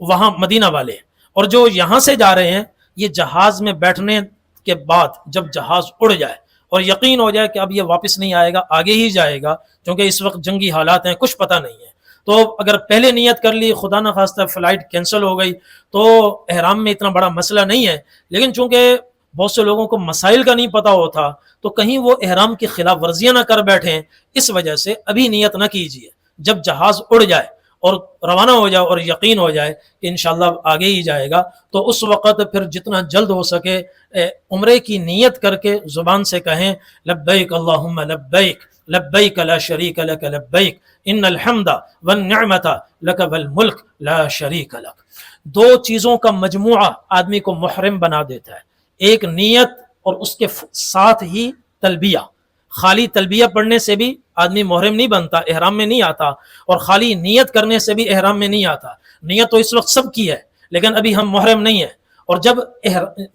A: وہاں مدینہ والے۔ اور جو یہاں سے جا رہے ہیں، یہ جہاز میں بیٹھنے کے بعد جب جہاز اڑ جائے اور یقین ہو جائے کہ اب یہ واپس نہیں آئے گا، آگے ہی جائے گا، کیونکہ اس وقت جنگی حالات ہیں، کچھ پتہ نہیں ہے، تو اگر پہلے نیت کر لی، خدا نخواستہ فلائٹ کینسل ہو گئی، تو احرام میں اتنا بڑا مسئلہ نہیں ہے، لیکن چونکہ بہت سے لوگوں کو مسائل کا نہیں پتہ ہوتا تو کہیں وہ احرام کی خلاف ورزیاں نہ کر بیٹھیں، اس وجہ سے ابھی نیت نہ کیجیے۔ جب جہاز اڑ جائے اور روانہ ہو جائے اور یقین ہو جائے کہ انشاءاللہ آگے ہی جائے گا، تو اس وقت پھر جتنا جلد ہو سکے عمرے کی نیت کر کے زبان سے کہیں لبیک اللہم لبیک لبیک لا شریک لک لبیک ان الحمد والنعمت لک والملک لا شریک لک۔ 2 چیزوں کا مجموعہ آدمی کو محرم بنا دیتا ہے، ایک نیت اور اس کے ساتھ ہی تلبیہ۔ خالی تلبیہ پڑھنے سے بھی آدمی محرم نہیں بنتا، احرام میں نہیں آتا، اور خالی نیت کرنے سے بھی احرام میں نہیں آتا۔ نیت تو اس وقت سب کی ہے لیکن ابھی ہم محرم نہیں ہیں، اور جب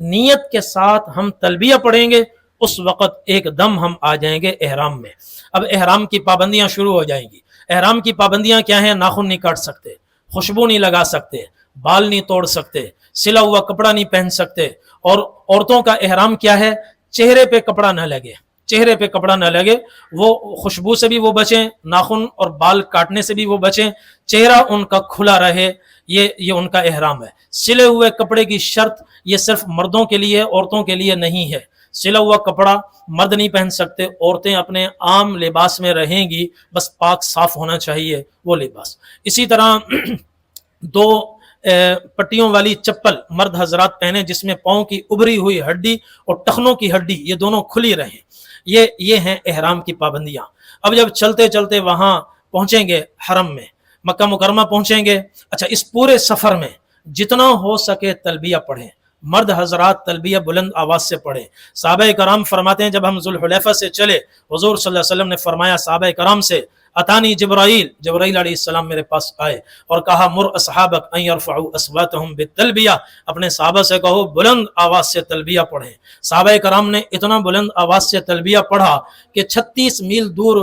A: نیت کے ساتھ ہم تلبیہ پڑھیں گے اس وقت ایک دم ہم آ جائیں گے احرام میں۔ اب احرام کی پابندیاں شروع ہو جائیں گی۔ احرام کی پابندیاں کیا ہیں؟ ناخن نہیں کاٹ سکتے، خوشبو نہیں لگا سکتے، بال نہیں توڑ سکتے، سلا ہوا کپڑا نہیں پہن سکتے، اور عورتوں کا احرام کیا ہے؟ چہرے پہ کپڑا نہ لگے، چہرے پہ کپڑا نہ لگے، وہ خوشبو سے بھی وہ بچیں، ناخن اور بال کاٹنے سے بھی وہ بچیں، چہرہ ان کا کھلا رہے، یہ ان کا احرام ہے۔ سلے ہوئے کپڑے کی شرط یہ صرف مردوں کے لیے، عورتوں کے لیے نہیں ہے۔ سلا ہوا کپڑا مرد نہیں پہن سکتے، عورتیں اپنے عام لباس میں رہیں گی، بس پاک صاف ہونا چاہیے وہ لباس۔ اسی طرح 2 پٹیوں والی چپل مرد حضرات پہنے جس میں پاؤں کی ابری ہوئی ہڈی اور ٹخنوں کی ہڈی یہ دونوں کھلی رہیں، یہ ہیں احرام کی پابندیاں۔ اب جب چلتے چلتے وہاں پہنچیں گے حرم میں، مکہ مکرمہ پہنچیں گے، اچھا اس پورے سفر میں جتنا ہو سکے تلبیہ پڑھیں، مرد حضرات تلبیہ بلند آواز سے پڑھیں۔ صحابہ کرام فرماتے ہیں جب ہم ذوالحلیفہ سے چلے، حضور صلی اللہ علیہ وسلم نے فرمایا صحابہ کرام سے، اتانی جبرائیل علیہ السلام میرے پاس آئے اور کہا مر اصحابک ان یرفعوا اصواتهم بالتلبیہ، اپنے صحابہ سے کہو بلند آواز سے تلبیہ پڑھیں۔ صحابہ کرام نے اتنا بلند آواز سے تلبیہ پڑھا کہ 36 میل دور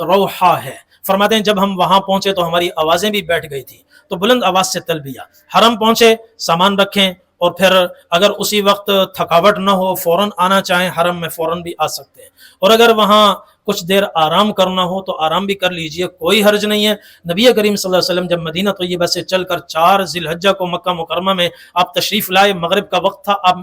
A: روحا ہے، فرماتے ہیں جب ہم وہاں پہنچے تو ہماری آوازیں بھی بیٹھ گئی تھی، تو بلند آواز سے تلبیہ۔ حرم پہنچے، سامان رکھیں، اور پھر اگر اسی وقت تھکاوٹ نہ ہو فوراً آنا چاہیں حرم میں فوراً بھی آ سکتے ہیں، اور اگر وہاں کچھ دیر آرام کرنا ہو تو آرام بھی کر لیجئے، کوئی حرج نہیں ہے۔ نبی کریم صلی اللہ علیہ وسلم جب مدینہ طیبہ سے چل کر 4 ذی الحجہ کو مکہ مکرمہ میں آپ تشریف لائے، مغرب کا وقت تھا، آپ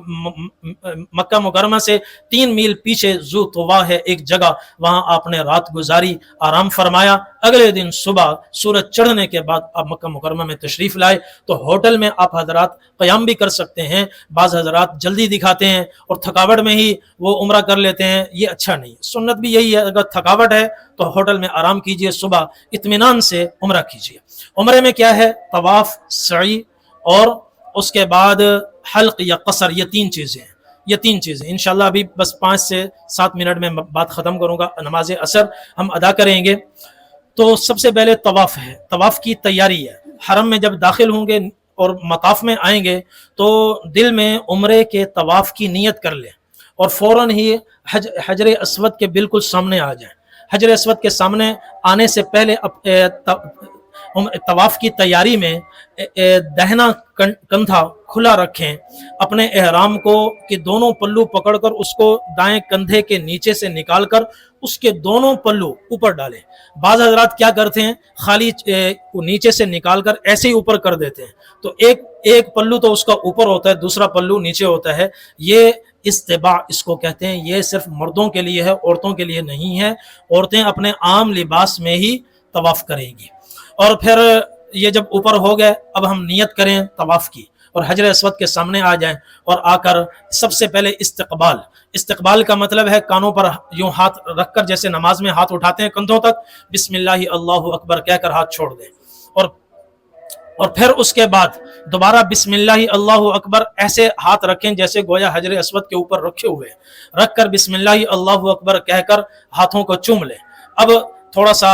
A: مکہ مکرمہ سے 3 میل پیچھے ذو طوا ہے ایک جگہ، وہاں آپ نے رات گزاری، آرام فرمایا۔ اگلے دن صبح سورج چڑھنے کے بعد آپ مکہ مکرمہ میں تشریف لائے، تو ہوٹل میں آپ حضرات قیام بھی کر سکتے ہیں، بعض حضرات جلدی دکھاتے ہیں اور تھکاوٹ میں ہی وہ عمرہ کر لیتے ہیں، یہ اچھا نہیں، سنت بھی یہی ہے اگر تھکاوٹ ہے تو ہوٹل میں آرام کیجئے، صبح اطمینان سے عمرہ کیجئے۔ عمرے میں کیا ہے؟ طواف، سعی، اور اس کے بعد حلق یا قصر، یہ 3 چیزیں ہیں، یہ 3 چیزیں انشاءاللہ ابھی بس 5 سے 7 منٹ میں بات ختم کروں گا، نماز عصر ہم ادا کریں گے۔ تو سب سے پہلے طواف ہے، طواف کی تیاری ہے۔ حرم میں جب داخل ہوں گے اور مطاف میں آئیں گے تو دل میں عمرے کے طواف کی نیت کر لیں اور فوراً ہی حجر اسود کے بالکل سامنے آ جائیں۔ حجر اسود کے سامنے آنے سے پہلے طواف کی تیاری میں دہنا کندھا کھلا رکھیں، اپنے احرام کو کہ دونوں پلو پکڑ کر اس کو دائیں کندھے کے نیچے سے نکال کر اس کے دونوں پلو اوپر ڈالیں۔ بعض حضرات کیا کرتے ہیں خالی نیچے سے نکال کر ایسے ہی اوپر کر دیتے ہیں، تو ایک پلو تو اس کا اوپر ہوتا ہے، دوسرا پلو نیچے ہوتا ہے، یہ استباع اس کو کہتے ہیں، یہ صرف مردوں کے لیے ہے، عورتوں کے لیے نہیں ہے۔ عورتیں اپنے عام لباس میں ہی طواف کریں گی۔ اور پھر یہ جب اوپر ہو گئے اب ہم نیت کریں طواف کی اور حجر اسود کے سامنے آ جائیں، اور آ کر سب سے پہلے استقبال کا مطلب ہے کانوں پر یوں ہاتھ رکھ کر جیسے نماز میں ہاتھ اٹھاتے ہیں کندھوں تک، بسم اللہ اللہ اکبر کہہ کر ہاتھ چھوڑ دیں، اور پھر اس کے بعد دوبارہ بسم اللہ اللہ اکبر ایسے ہاتھ رکھیں جیسے گویا حجر اسود کے اوپر رکھے ہوئے، رکھ کر بسم اللہ اللہ اکبر کہہ کر ہاتھوں کو چوم لیں۔ اب تھوڑا سا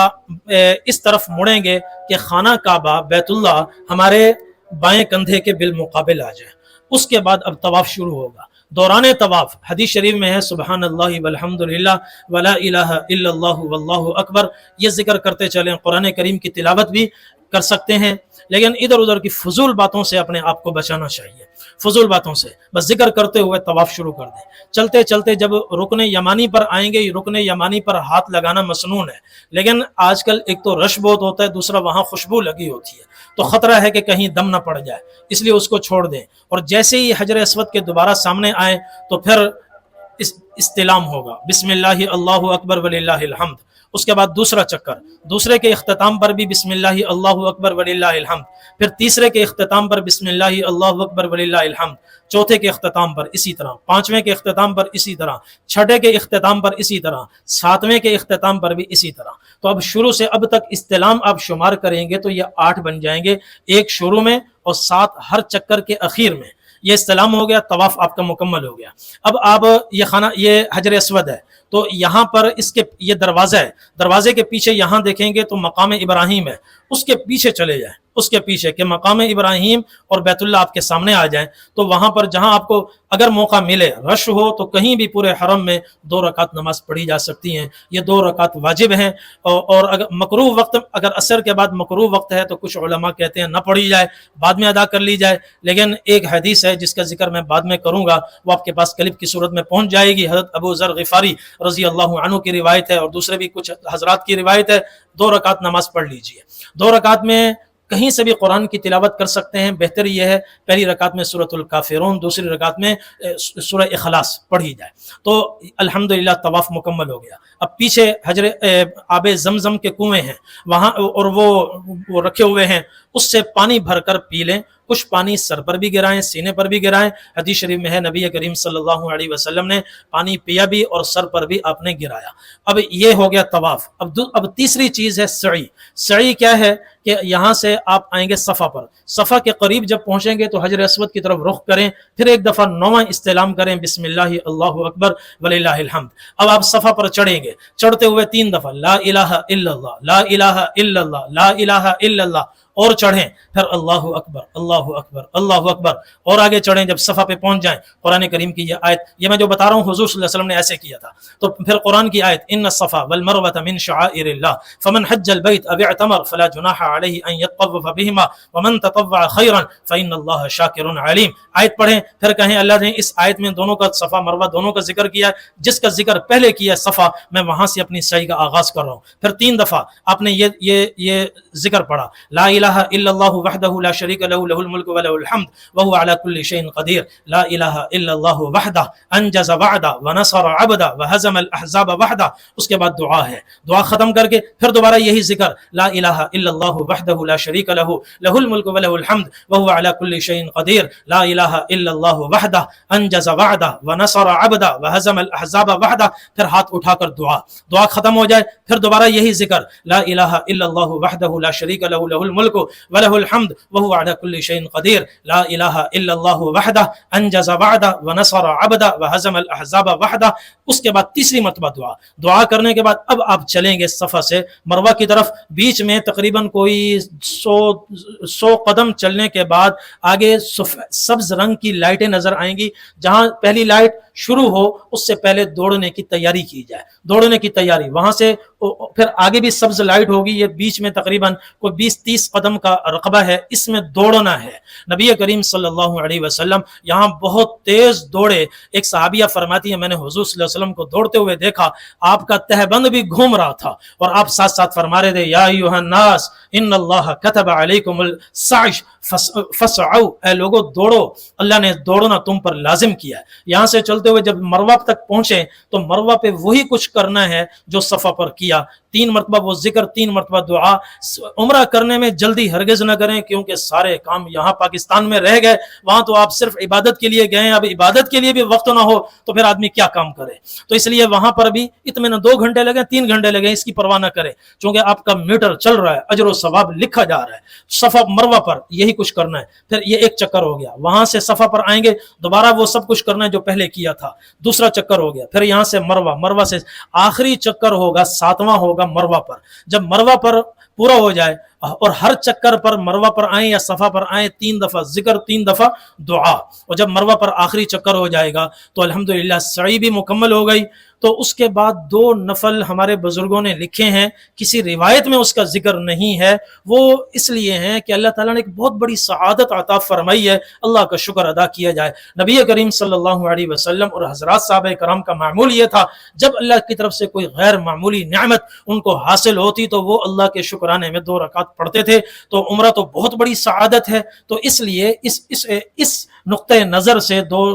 A: اس طرف مڑیں گے کہ خانہ کعبہ بیت اللہ ہمارے بائیں کندھے کے بالمقابل آ جائے، اس کے بعد اب طواف شروع ہوگا۔ دوران طواف حدیث شریف میں ہے سبحان اللہ والحمد للہ ولا الہ الا اللہ واللہ اکبر، یہ ذکر کرتے چلیں، قرآن کریم کی تلاوت بھی کر سکتے ہیں، لیکن ادھر ادھر کی فضول باتوں سے اپنے آپ کو بچانا چاہیے، فضول باتوں سے بس ذکر کرتے ہوئے طواف شروع کر دیں۔ چلتے چلتے جب رکن یمانی پر آئیں گے، رکن یمانی پر ہاتھ لگانا مسنون ہے، لیکن آج کل ایک تو رش بہت ہوتا ہے، دوسرا وہاں خوشبو لگی ہوتی ہے، تو خطرہ ہے کہ کہیں دم نہ پڑ جائے، اس لیے اس کو چھوڑ دیں، اور جیسے ہی حجر اسود کے دوبارہ سامنے آئیں تو پھر استلام ہوگا، بسم اللہ اللہ اکبر وللہ الحمد۔ اس کے بعد دوسرا چکر، دوسرے کے اختتام پر بھی بسم اللہ اللہ اکبر وللہ الحمد، پھر تیسرے کے اختتام پر بسم اللہ اللہ اکبر وللہ الحمد، چوتھے کے اختتام پر اسی طرح، پانچویں کے اختتام پر اسی طرح، چھٹے کے اختتام پر اسی طرح، ساتویں کے اختتام پر بھی اسی طرح۔ تو اب شروع سے اب تک استلام آپ شمار کریں گے تو یہ 8 بن جائیں گے، ایک شروع میں اور 7 ہر چکر کے اخیر میں، یہ استلام ہو گیا، طواف آپ کا مکمل ہو گیا۔ اب آپ یہ حجر اسود ہے تو یہاں پر اس کے یہ دروازہ ہے، دروازے کے پیچھے یہاں دیکھیں گے تو مقام ابراہیم ہے، اس کے پیچھے چلے جائیں، اس کے پیچھے کہ مقام ابراہیم اور بیت اللہ آپ کے سامنے آ جائیں، تو وہاں پر جہاں آپ کو اگر موقع ملے، رش ہو تو کہیں بھی پورے حرم میں 2 رکعت نماز پڑھی جا سکتی ہیں، یہ 2 رکعت واجب ہیں، اور اگر مکروہ وقت، اگر عصر کے بعد مکروہ وقت ہے تو کچھ علماء کہتے ہیں نہ پڑھی جائے، بعد میں ادا کر لی جائے، لیکن ایک حدیث ہے جس کا ذکر میں بعد میں کروں گا، وہ آپ کے پاس کلپ کی صورت میں پہنچ جائے گی، حضرت ابو ذر غفاری رضی اللہ عنہ کی روایت ہے اور دوسرے بھی کچھ حضرات کی روایت ہے، 2 رکعت نماز پڑھ لیجئے۔ 2 رکعت میں کہیں سے بھی قرآن کی تلاوت کر سکتے ہیں، بہتر یہ ہے پہلی رکعت میں سورۃ الکافرون، دوسری رکعت میں سورہ اخلاص پڑھی جائے، تو الحمدللہ طواف مکمل ہو گیا۔ اب پیچھے حجر آب زمزم کے کنویں ہیں وہاں، اور وہ رکھے ہوئے ہیں، اس سے پانی بھر کر پی لیں، کچھ پانی سر پر بھی گرائیں، سینے پر بھی گرائیں۔ حدیث شریف میں ہے نبی کریم صلی اللہ علیہ وسلم نے پانی پیا بھی اور سر پر بھی آپ نے گرایا۔ اب یہ ہو گیا طواف۔ اب تیسری چیز ہے سعی۔ سعی کیا ہے کہ یہاں سے آپ آئیں گے صفا پر، صفا کے قریب جب پہنچیں گے تو حجر اسود کی طرف رخ کریں، پھر ایک دفعہ 9واں استعلام کریں، بسم اللہ اللہ اکبر وللہ الحمد۔ اب آپ صفا پر چڑھیں گے، چڑھتے ہوئے 3 دفعہ لا الہ الا اللہ، لا الہ الا اللہ، لا الہ الا اللہ، اور چڑھیں، پھر اللہ اکبر اللہ اکبر اللہ اکبر، اور آگے چڑھیں۔ جب صفا پہ پہنچ جائیں، قرآن کریم کی یہ آیت، یہ میں جو بتا رہا ہوں حضور صلی اللہ علیہ وسلم نے ایسے کیا تھا، تو پھر قرآن کی آیت ان الصفا والمروة من شعائر اللہ فمن حج البیت او اعتمر فلا جناح علیہ ان یطوف بہما ومن تطوع خیرا فان اللہ شاکر علیم۔ آیت پڑھیں، پھر کہیں اللہ نے اس آیت میں دونوں کا صفا مروہ دونوں کا ذکر کیا ہے، جس کا ذکر پہلے کیا صفا، میں وہاں سے اپنی سعی کا آغاز کر رہا ہوں۔ پھر 3 دفعہ آپ نے یہ ذکر پڑھا، لا الہ الا اللہ وحدہ لا شریک لہ لہ الملک ولہ الحمد وہو علی کل شیء قدیر، لا الہ الا اللہ وحدہ انجز وعدہ ونصر عبدہ وہزم الاحزاب وحدہ۔ اس کے بعد دعا ہے، دعا ختم کر کے پھر دوبارہ یہی ذکر، لا الہ الا اللہ وحدہ لا شریک لہ لہ الملک ولہ الحمد وہو علی کل شیء قدیر، لا الہ الا اللہ وحدہ انجز وعدہ ونصر عبدہ وہزم الاحزاب وحدہ۔ پھر ہاتھ اٹھا کر دعا ختم ہو جائے، پھر دوبارہ یہی ذکر، لا الہ الا اللہ وحدہ لا شریک لہ لہ الملک ولہ الحمد وہو علی کل شیء قدیر، لا الہ الا اللہ وحدہ انجز وعدہ ونصر عبدہ وہزم الاحزاب وحدہ۔ اس کے بعد تیسری مرتبہ دعا کرنے کے بعد اب آپ چلیں گے صفا سے مروہ کی طرف، بیچ میں تقریباً کوئی 100 قدم چلنے کے بعد آگے سبز رنگ کی لائٹیں نظر آئیں گی، جہاں پہلی لائٹ شروع ہو اس سے پہلے دوڑنے کی تیاری کی جائے، دوڑنے کی تیاری، وہاں سے پھر آگے بھی سبز لائٹ ہوگی، یہ بیچ میں تقریباً کوئی 20-30 قدم کا رقبہ ہے، اس میں دوڑنا ہے۔ نبی کریم صلی اللہ علیہ وسلم یہاں بہت تیز دوڑے، ایک صحابیہ فرماتی ہے میں نے حضور صلی اللہ علیہ وسلم کو دوڑتے ہوئے دیکھا، آپ کا تہبند بھی گھوم رہا تھا، اور آپ ساتھ ساتھ فرما رہے تھے یا ایھا الناس ان اللہ کتب علیکم السعی فسعوا، اے لوگو دوڑو، اللہ نے دوڑنا تم پر لازم کیا ہے۔ یہاں سے چلتے ہوئے جب مروہ تک پہنچے تو مروہ پہ وہی کچھ کرنا ہے جو صفا پر کیا، 3 مرتبہ وہ ذکر، 3 مرتبہ دعا۔ عمرہ کرنے میں جلدی ہرگز نہ کریں، کیونکہ سارے کام یہاں پاکستان میں رہ گئے، وہاں تو آپ صرف عبادت کے لیے گئے، اب عبادت کے لیے بھی وقت نہ ہو تو پھر آدمی کیا کام کرے، تو اس لیے وہاں پر بھی اطمینان 2 گھنٹے لگے 3 گھنٹے لگے اس کی پرواہ نہ کرے، چونکہ آپ کا میٹر چل رہا ہے، اجر و ثواب لکھا جا رہا ہے۔ صفا مروہ پر یہی کچھ کرنا ہے، پھر یہ ایک چکر ہو گیا، وہاں سے صفا پر آئیں گے دوبارہ وہ سب کچھ کرنا ہے جو پہلے کیا تھا، دوسرا چکر ہو گیا، پھر یہاں سے مروہ سے آخری چکر ہوگا 7واں ہوگا مروہ پر۔ جب مروہ پر پورا ہو جائے اور ہر چکر پر مروہ پر آئیں یا صفا پر آئیں 3 دفعہ ذکر 3 دفعہ دعا، اور جب مروہ پر آخری چکر ہو جائے گا تو الحمدللہ سعی بھی مکمل ہو گئی۔ تو اس کے بعد 2 نفل ہمارے بزرگوں نے لکھے ہیں، کسی روایت میں اس کا ذکر نہیں ہے، وہ اس لیے ہیں کہ اللہ تعالیٰ نے ایک بہت بڑی سعادت عطا فرمائی ہے، اللہ کا شکر ادا کیا جائے۔ نبی کریم صلی اللہ علیہ وسلم اور حضرات صحابہ کرام کا معمول یہ تھا، جب اللہ کی طرف سے کوئی غیر معمولی نعمت ان کو حاصل ہوتی تو وہ اللہ کے شکرانے میں 2 رکعت پڑھتے تھے، تو عمرہ تو بہت بڑی سعادت ہے، تو اس لیے اس نقطۂ نظر سے 2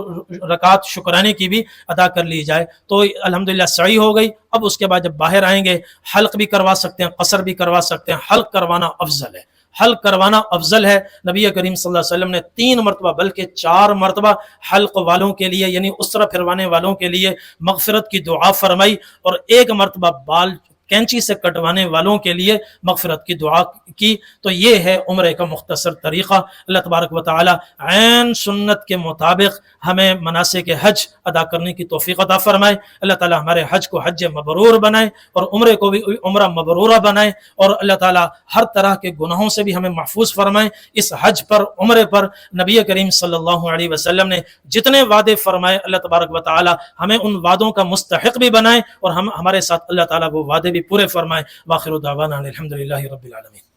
A: رکعت شکرانے کی بھی ادا کر لی جائے، تو الحمدللہ سعی ہو گئی۔ اب اس کے بعد جب باہر آئیں گے حلق بھی کروا سکتے ہیں، قصر بھی کروا سکتے ہیں، حلق کروانا افضل ہے، حلق کروانا افضل ہے۔ نبی کریم صلی اللہ علیہ وسلم نے 3 مرتبہ بلکہ 4 مرتبہ حلق والوں کے لیے یعنی اسرہ پھروانے والوں کے لیے مغفرت کی دعا فرمائی، اور 1 مرتبہ بال کینچی سے کٹوانے والوں کے لیے مغفرت کی دعا کی۔ تو یہ ہے عمرے کا مختصر طریقہ۔ اللہ تبارک و تعالی عین سنت کے مطابق ہمیں مناسک حج ادا کرنے کی توفیق عطا فرمائے۔ اللہ تعالی ہمارے حج کو حج مبرور بنائے اور عمرے کو بھی عمرہ مبرورہ بنائے، اور اللہ تعالی ہر طرح کے گناہوں سے بھی ہمیں محفوظ فرمائے۔ اس حج پر عمرے پر نبی کریم صلی اللہ علیہ وسلم نے جتنے وعدے فرمائے اللہ تبارک و تعالی ہمیں ان وعدوں کا مستحق بھی بنائے، اور ہمارے ساتھ اللہ تعالی وہ وعدے بھی پورے فرمائے۔ واخر دعوانا الحمدللہ رب العالمین۔